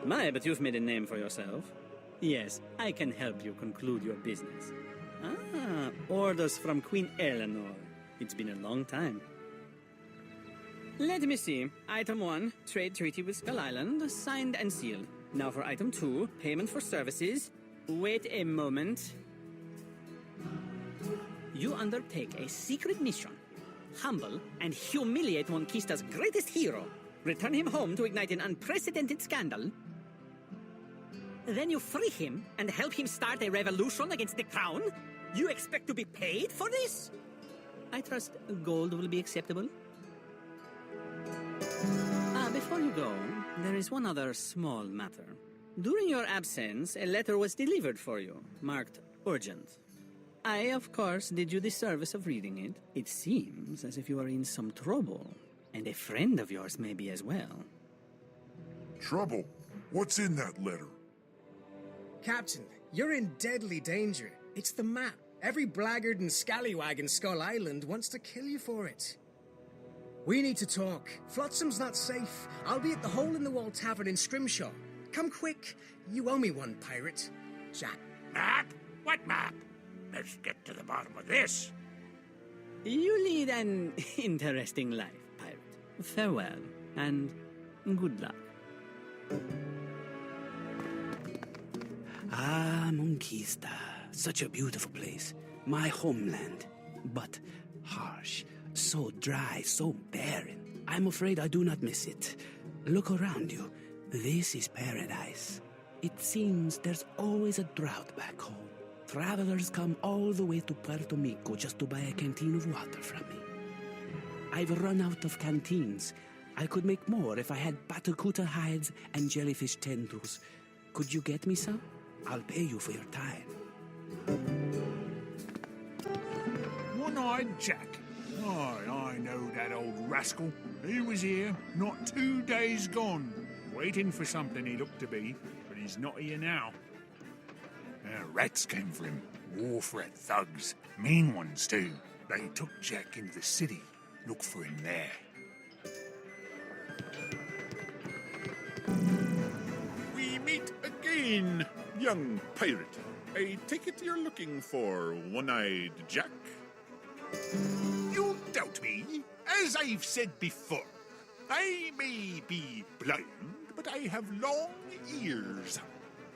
My, but you've made a name for yourself. Yes, I can help you conclude your business. Ah, orders from Queen Eleanor. It's been a long time. Let me see. Item 1, trade treaty with Skull Island, signed and sealed. Now for item 2, payment for services. Wait a moment. You undertake a secret mission. Humble and humiliate Monquista's greatest hero. Return him home to ignite an unprecedented scandal. Then you free him and help him start a revolution against the crown? You expect to be paid for this? I trust gold will be acceptable. Before you go, there is one other small matter. During your absence, a letter was delivered for you, marked urgent. I, of course, did you the service of reading it. It seems as if you are in some trouble, and a friend of yours may be as well. Trouble? What's in that letter? Captain, you're in deadly danger. It's the map. Every blackguard and scallywag in Skull Island wants to kill you for it. We need to talk. Flotsam's not safe. I'll be at the Hole-in-the-Wall Tavern in Scrimshaw. Come quick. You owe me one, pirate. Jack. Map? What map? Let's get to the bottom of this. You lead an interesting life, pirate. Farewell, and good luck. Ah, Monquista. Such a beautiful place. My homeland. But harsh. So dry, so barren. I'm afraid I do not miss it. Look around you. This is paradise. It seems there's always a drought back home. Travelers come all the way to Puerto Rico just to buy a canteen of water from me. I've run out of canteens. I could make more if I had batacuta hides and jellyfish tendrils. Could you get me some? I'll pay you for your time. One-eyed Jack. Aye, I know that old rascal. He was here not 2 days gone, waiting for something he looked to be, but he's not here now. Rats came for him, war-fret thugs, mean ones too. They took Jack into the city. Look for him there. We meet again, young pirate. I take it you're looking for One-Eyed Jack? You doubt me? As I've said before, I may be blind, but I have long ears.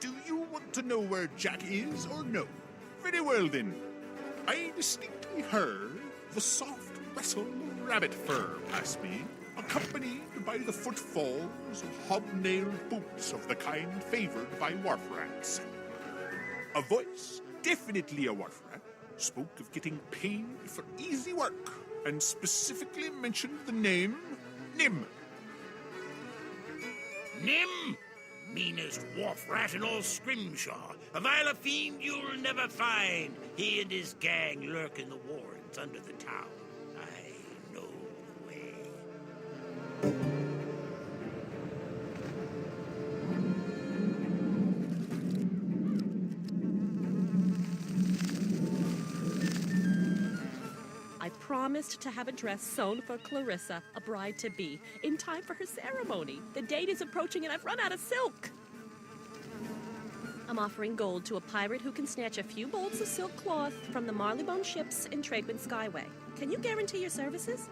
Do you want to know where Jack is or no? Very well then. I distinctly heard the soft rustle of rabbit fur pass me, accompanied by the footfalls of hobnailed boots of the kind favored by wharf rats. A voice, definitely a wharf rat, spoke of getting paid for easy work, and specifically mentioned the name Nim. Nim? Meanest wharf rat in all Scrimshaw. A viler fiend you'll never find. He and his gang lurk in the warrens under the town. I know the way. I promised to have a dress sewn for Clarissa, a bride-to-be, in time for her ceremony. The date is approaching and I've run out of silk. I'm offering gold to a pirate who can snatch a few bolts of silk cloth from the Marleybone ships in trade with Skyway. Can you guarantee your services?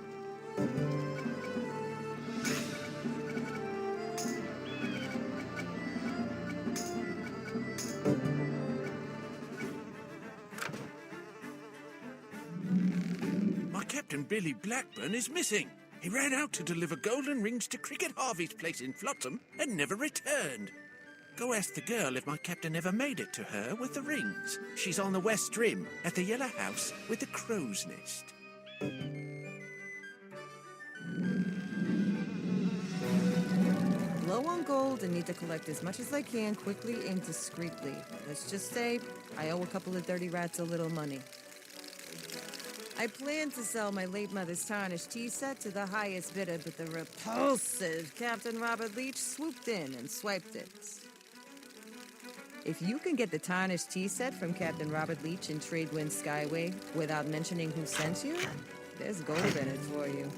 Captain Billy Blackburn is missing. He ran out to deliver golden rings to Cricket Harvey's place in Flotsam and never returned. Go ask the girl if my captain ever made it to her with the rings. She's on the west rim at the yellow house with the crow's nest. Low on gold and need to collect as much as I can quickly and discreetly. Let's just say I owe a couple of dirty rats a little money. I planned to sell my late mother's tarnished tea set to the highest bidder, but the repulsive Captain Robert Leach swooped in and swiped it. If you can get the tarnished tea set from Captain Robert Leach in Tradewind Skyway without mentioning who sent you, there's gold in it for you.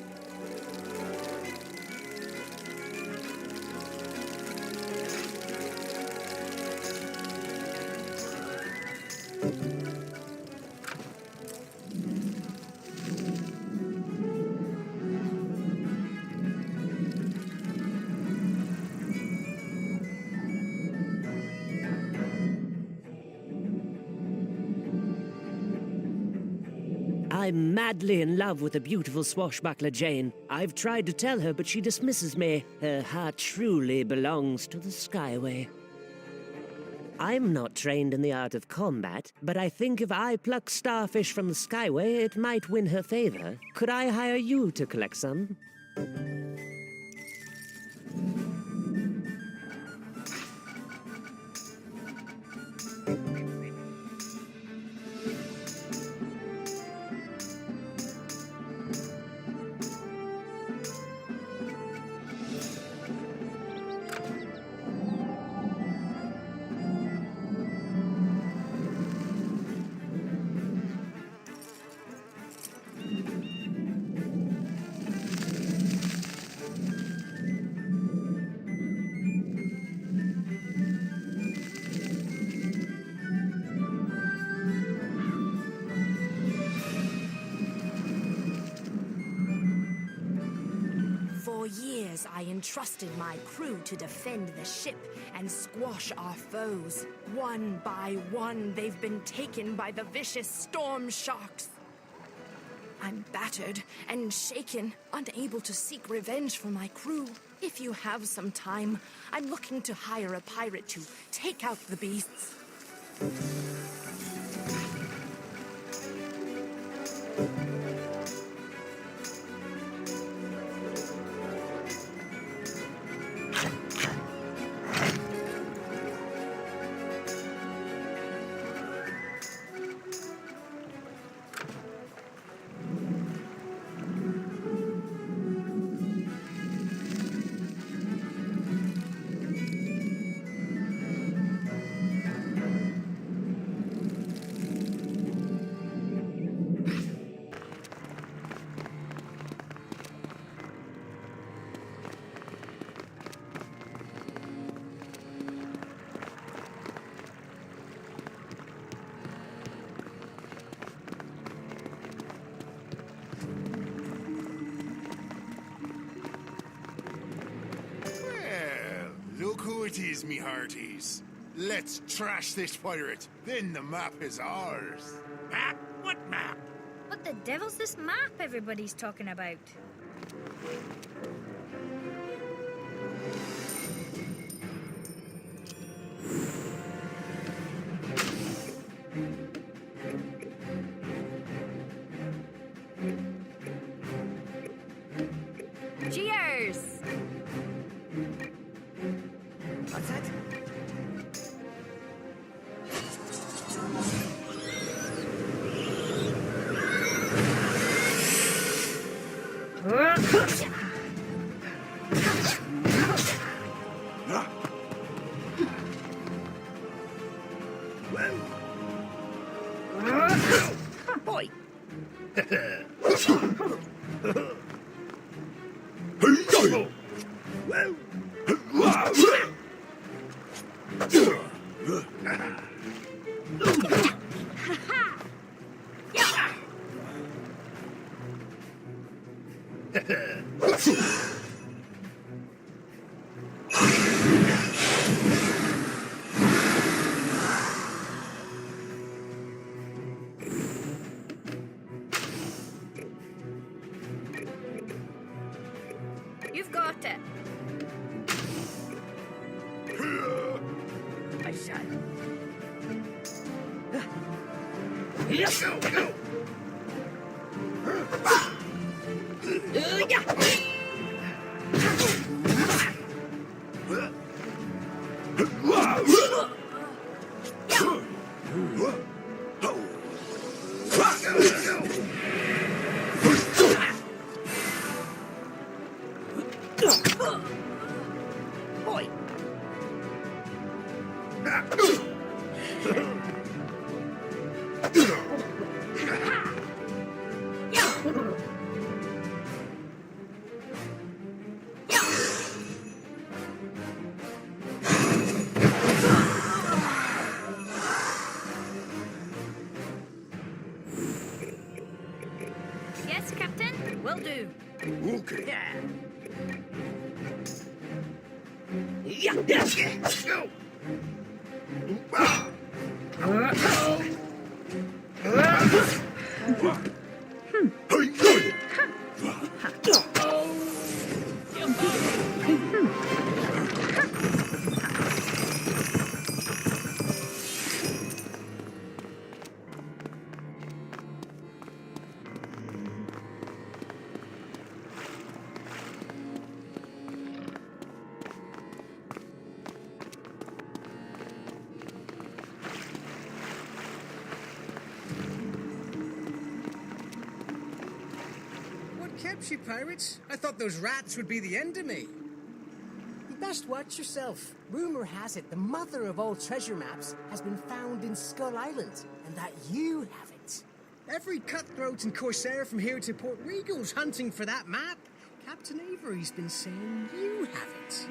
I'm madly in love with the beautiful swashbuckler Jane. I've tried to tell her, but she dismisses me. Her heart truly belongs to the Skyway. I'm not trained in the art of combat, but I think if I pluck starfish from the Skyway, it might win her favor. Could I hire you to collect some? For years, I entrusted my crew to defend the ship and squash our foes. One by one, they've been taken by the vicious storm sharks. I'm battered and shaken, unable to seek revenge for my crew. If you have some time, I'm looking to hire a pirate to take out the beasts. Look who it is, me hearties. Let's trash this pirate, then the map is ours. Map? What map? What the devil's this map everybody's talking about? Cheers! What's that? Boy! You've got it. I shall. Boy! Okay. What kept you, pirates? I thought those rats would be the end of me. You best watch yourself. Rumor has it the mother of all treasure maps has been found in Skull Island, and that you have it. Every cutthroat and corsair from here to Port Regal's hunting for that map. Captain Avery's been saying you have it.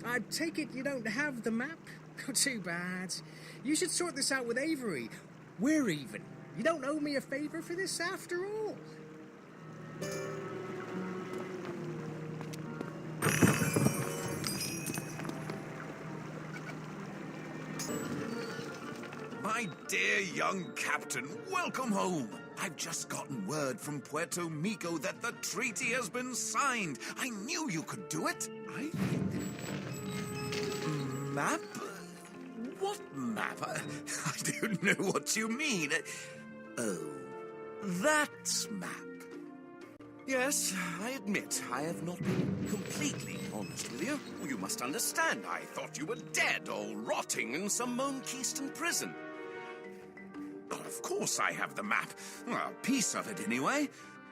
I take it you don't have the map? Oh, too bad. You should sort this out with Avery. We're even. You don't owe me a favor for this after all. My dear young captain, welcome home. I've just gotten word from Puerto Rico that the treaty has been signed. I knew you could do it. Map? What map? I don't know what you mean. Oh, that map. Yes, I admit I have not been completely honest with you. You must understand, I thought you were dead or rotting in some Monkistan prison. Of course I have the map. A piece of it, anyway.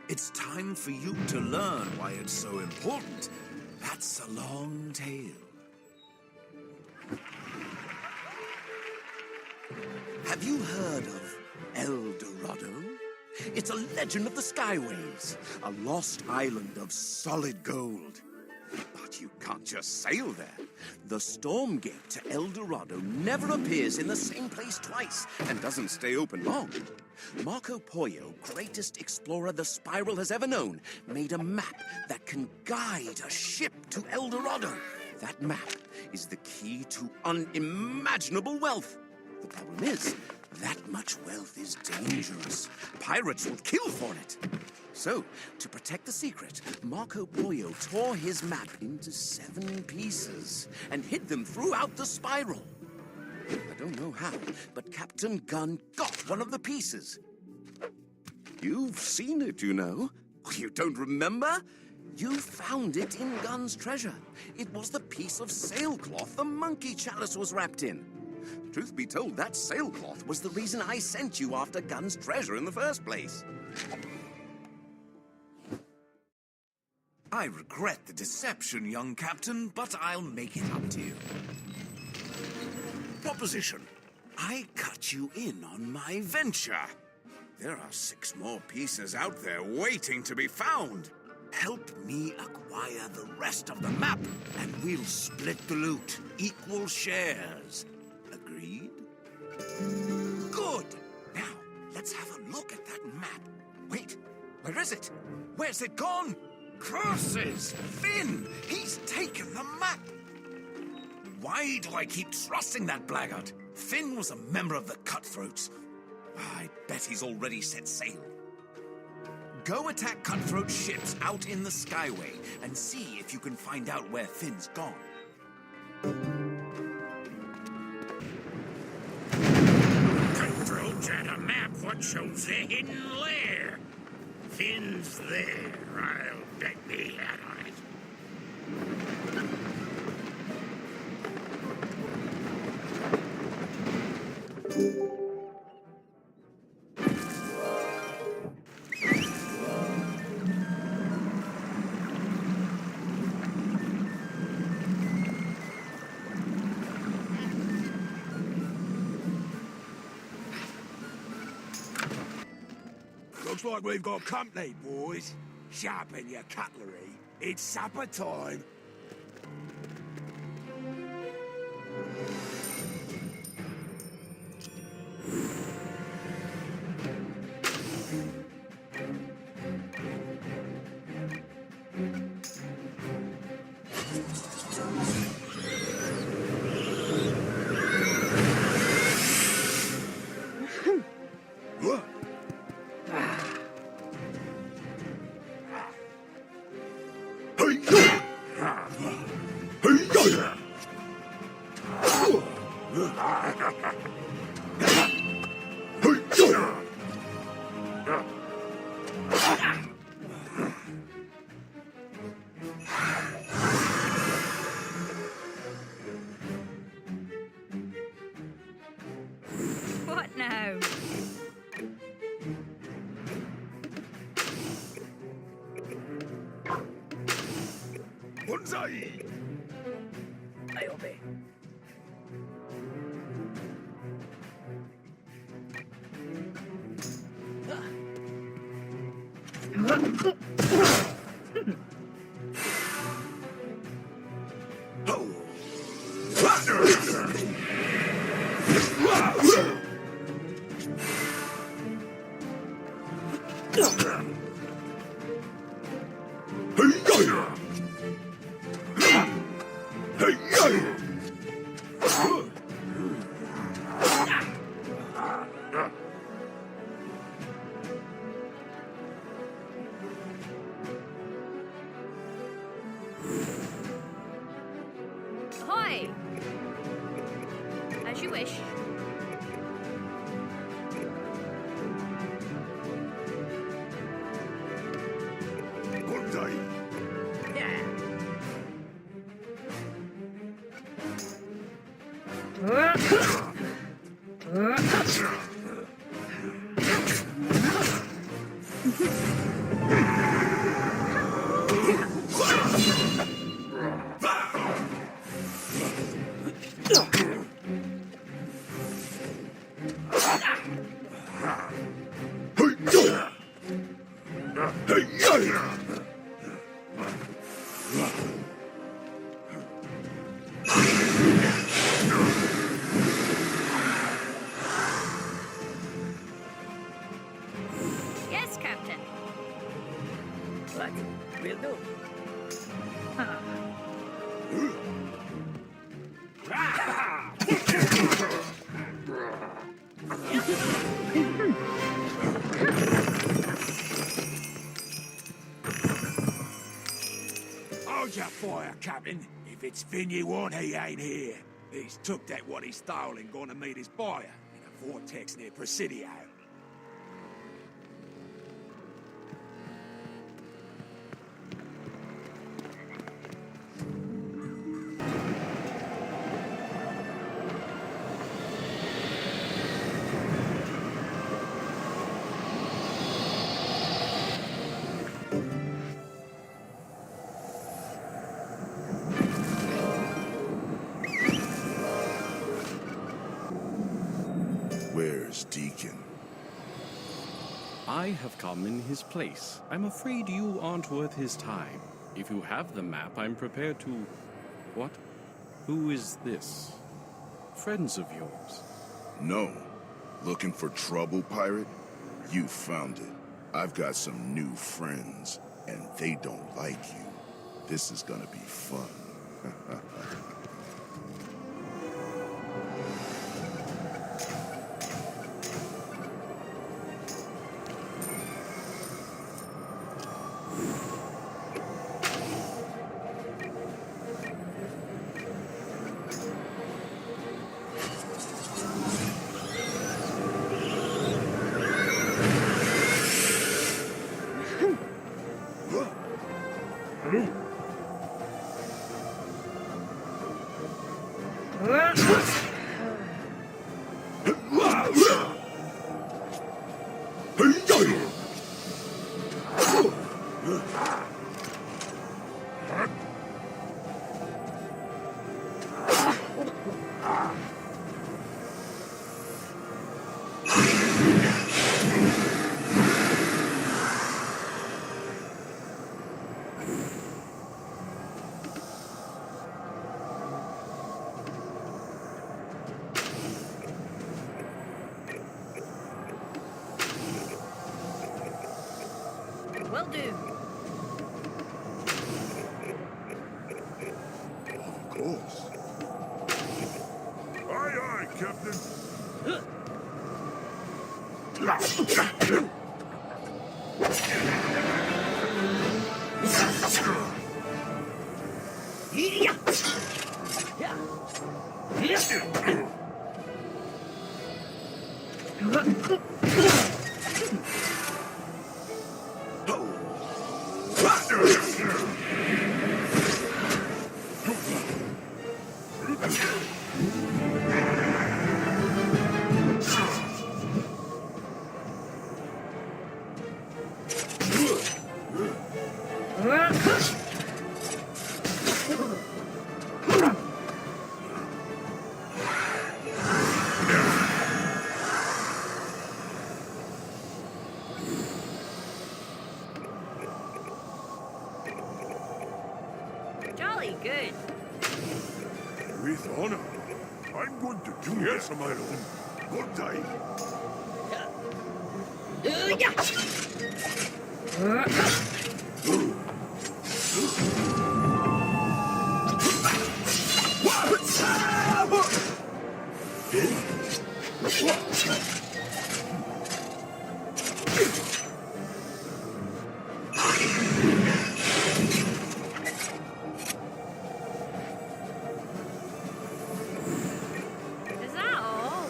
It's time for you to learn why it's so important. That's a long tale. Have you heard of El Dorado? It's a legend of the Skyways, a lost island of solid gold. But you can't just sail there. The storm gate to El Dorado never appears in the same place twice and doesn't stay open long. Marco Polo, greatest explorer the Spiral has ever known, made a map that can guide a ship to El Dorado. That map is the key to unimaginable wealth. The problem is, that much wealth is dangerous. Pirates will kill for it. So, to protect the secret, Marco Polo tore his map into 7 pieces and hid them throughout the Spiral. I don't know how, but Captain Gunn got one of the pieces. You've seen it, you know. You don't remember? You found it in Gunn's treasure. It was the piece of sailcloth the monkey chalice was wrapped in. Truth be told, that sailcloth was the reason I sent you after Gunn's treasure in the first place. I regret the deception, young captain, but I'll make it up to you. Proposition. I cut you in on my venture. There are 6 more pieces out there waiting to be found. Help me acquire the rest of the map, and we'll split the loot. Equal shares. Agreed? Good. Now, let's have a look at that map. Wait, where is it? Where's it gone? Curses! Finn! He's taken the map! Why do I keep trusting that blackguard? Finn was a member of the Cutthroats. I bet he's already set sail. Go attack Cutthroat ships out in the Skyway and see if you can find out where Finn's gone. Cutthroats had a map what shows the hidden lair. Finn's there. I'll bet me hat on it. Looks like we've got company, boys. Sharpen your cutlery. It's supper time. down. Bonsai! I obey. Ahoy! As you wish. Bonsai! Yes, Captain. What? Will do. Hold your fire, Captain. If it's Finn you want, he ain't here. He's took that what he stole and gone to meet his buyer in a vortex near Presidio. Where's Deacon? I have come in his place. I'm afraid you aren't worth his time. If you have the map, I'm prepared to... What? Who is this? Friends of yours? No. Looking for trouble, pirate? You found it. I've got some new friends, and they don't like you. This is gonna be fun. Will do. Of course. Aye, aye, Captain. With honor. I'm going to do this on my own. Good day. Is that all?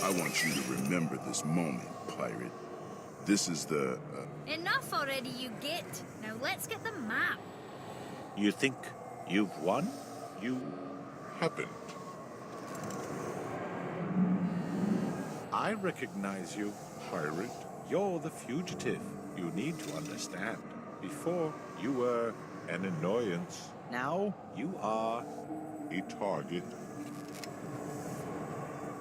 I want you to remember this moment, pirate. This is the, Enough already, you git. Now let's get the map. You think you've won? You haven't. I recognize you, pirate. You're the fugitive. You need to understand. Before, you were an annoyance. Now, you are a target.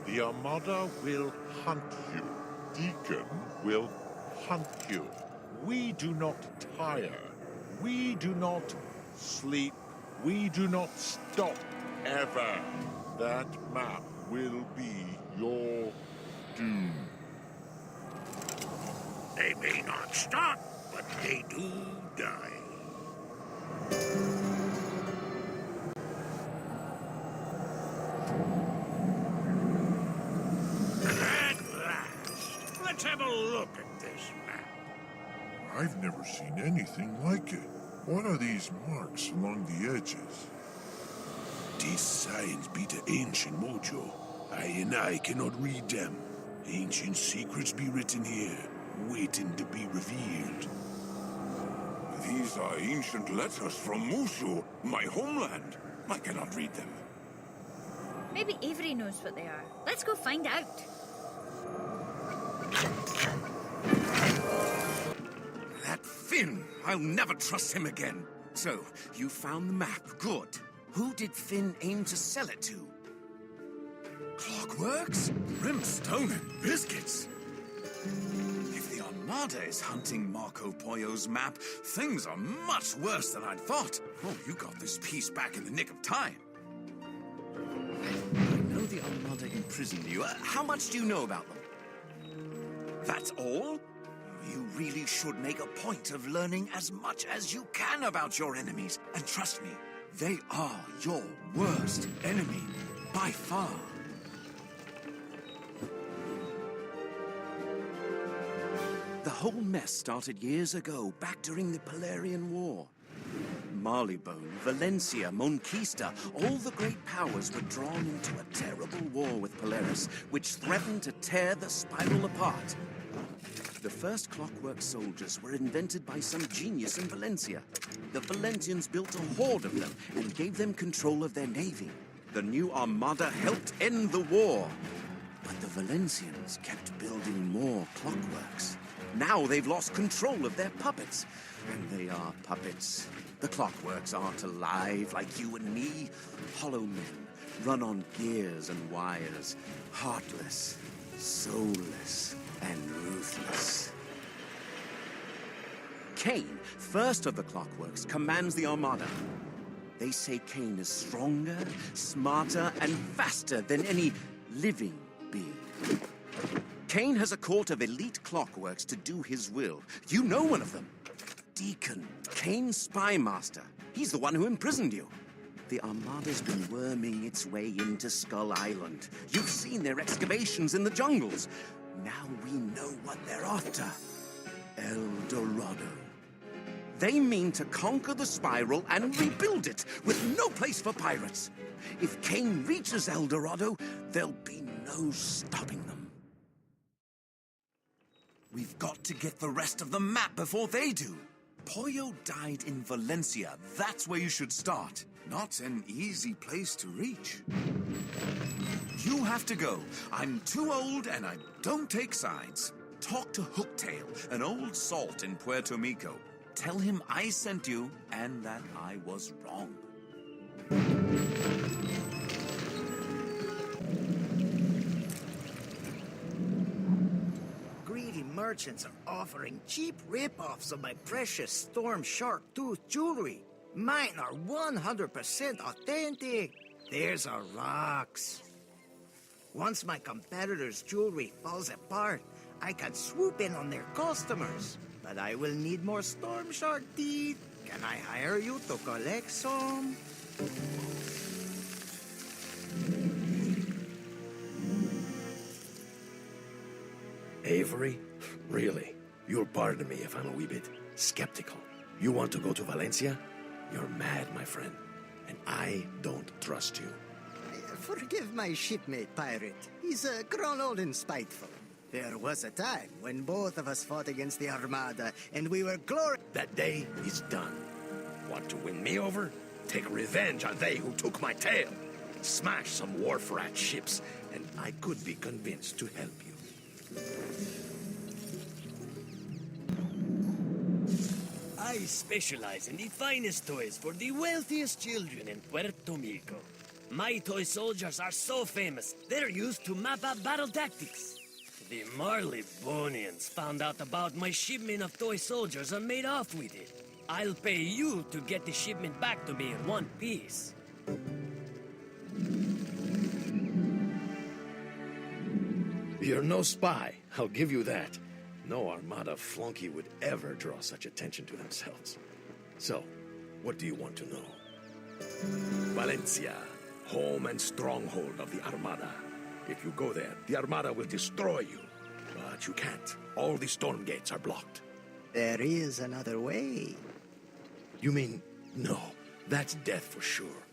The Armada will hunt you. Deacon will hunt you. We do not tire. We do not sleep. We do not stop, ever. That map will be your doom. They may not stop, but they do die. At last, let's have a look at this map. I've never seen anything like it. What are these marks along the edges? These signs be the ancient mojo. I cannot read them. Ancient secrets be written here, waiting to be revealed. These are ancient letters from Mushu, my homeland. I cannot read them. Maybe Avery knows what they are. Let's go find out. That Finn! I'll never trust him again. So, you found the map. Good. Who did Finn aim to sell it to? Clockworks? Brimstone and biscuits? If the Armada is hunting Marco Pollo's map, things are much worse than I'd thought. Oh, you got this piece back in the nick of time. I know the Armada imprisoned you. How much do you know about them? That's all? You really should make a point of learning as much as you can about your enemies. And trust me, they are your worst enemy, by far. The whole mess started years ago, back during the Polarian War. Marleybone, Valencia, Monquista, all the great powers were drawn into a terrible war with Polaris, which threatened to tear the spiral apart. The first clockwork soldiers were invented by some genius in Valencia. The Valentians built a horde of them and gave them control of their navy. The new Armada helped end the war. But the Valencians kept building more clockworks. Now they've lost control of their puppets. And they are puppets. The clockworks aren't alive like you and me. Hollow men, run on gears and wires. Heartless, soulless, and ruthless. Kane, first of the clockworks, commands the Armada. They say Kane is stronger, smarter, and faster than any living being. Kane has a court of elite clockworks to do his will. You know one of them. Deacon, Kane's spy master. He's the one who imprisoned you. The Armada's been worming its way into Skull Island. You've seen their excavations in the jungles. Now we know what they're after. El Dorado. They mean to conquer the spiral and rebuild it, with no place for pirates. If Kane reaches El Dorado, there'll be no stopping them. We've got to get the rest of the map before they do. Pollo died in Valencia. That's where you should start. Not an easy place to reach. You have to go. I'm too old and I don't take sides. Talk to Hooktail, an old salt in Puerto Rico. Tell him I sent you and that I was wrong. merchants are offering cheap rip-offs of my precious Storm Shark Tooth jewelry. Mine are 100% authentic. Theirs are rocks. Once my competitors' jewelry falls apart, I can swoop in on their customers. But I will need more Storm Shark teeth. Can I hire you to collect some? Avery? Really? You'll pardon me if I'm a wee bit skeptical. You want to go to Valencia? You're mad, my friend. And I don't trust you. Forgive my shipmate, Pirate. He's grown old and spiteful. There was a time when both of us fought against the Armada, and we were glorious. That day is done. Want to win me over? Take revenge on they who took my tail. Smash some wharf rat ships, and I could be convinced to help you. I specialize in the finest toys for the wealthiest children in Puerto Rico. My toy soldiers are so famous, they're used to map out battle tactics. The Marleybonians found out about my shipment of toy soldiers and made off with it. I'll pay you to get the shipment back to me in one piece. You're no spy, I'll give you that. No Armada flunky would ever draw such attention to themselves. So, what do you want to know? Valencia, home and stronghold of the Armada. If you go there, the Armada will destroy you. But you can't. All the storm gates are blocked. There is another way. You mean, no, that's death for sure.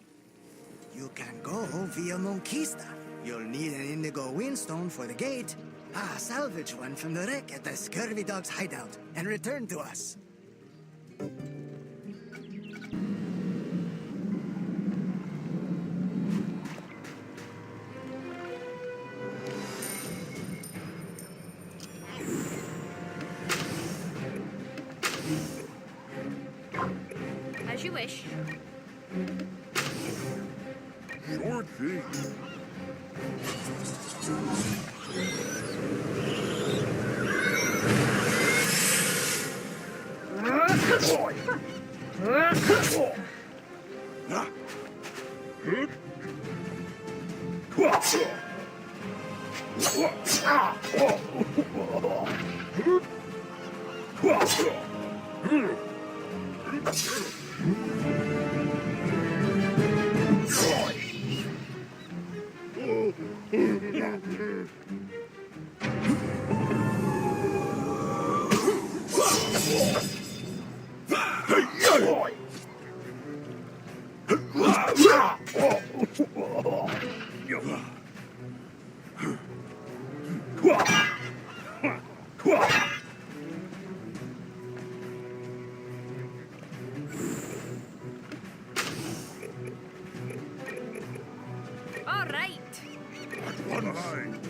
You can go via Monquista. You'll need an indigo windstone for the gate. Salvage one from the wreck at the Scurvy Dog's hideout and return to us. As you wish. Sure thing. All right. One line.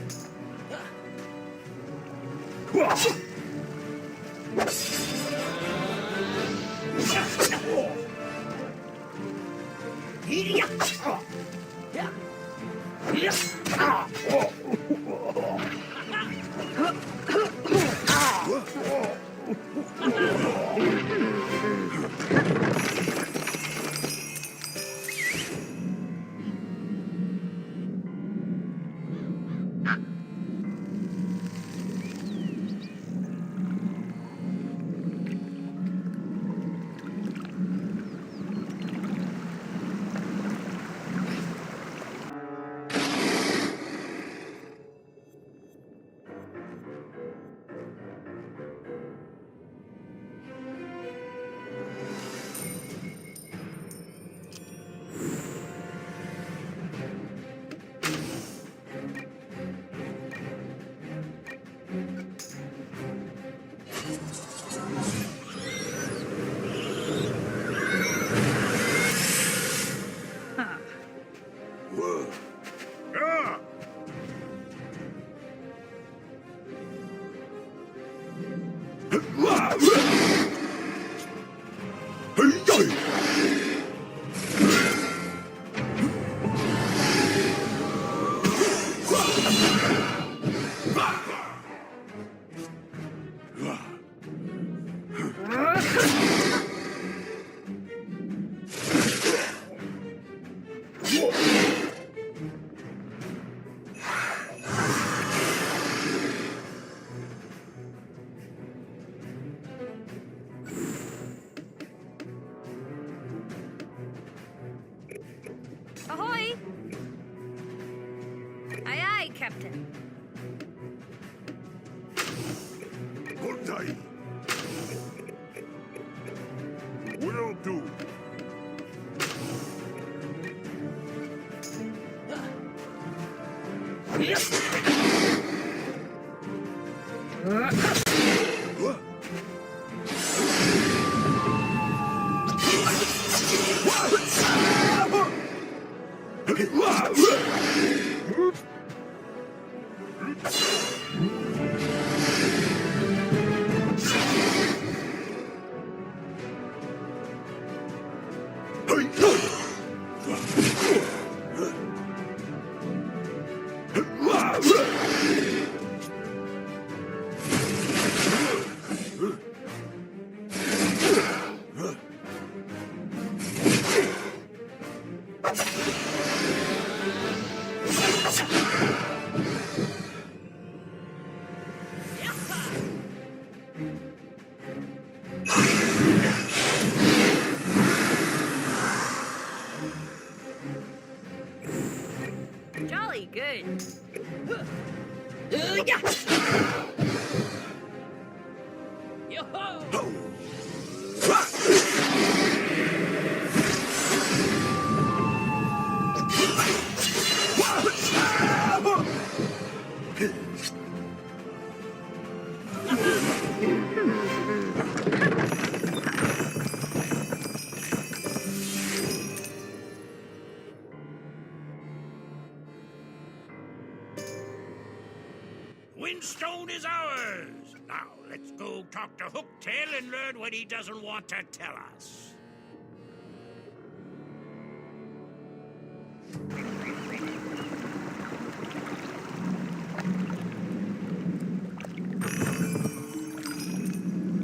Captain. Good day. Will do. Jolly good. Windstone is ours! Now, let's go talk to Hooktail and learn what he doesn't want to tell us.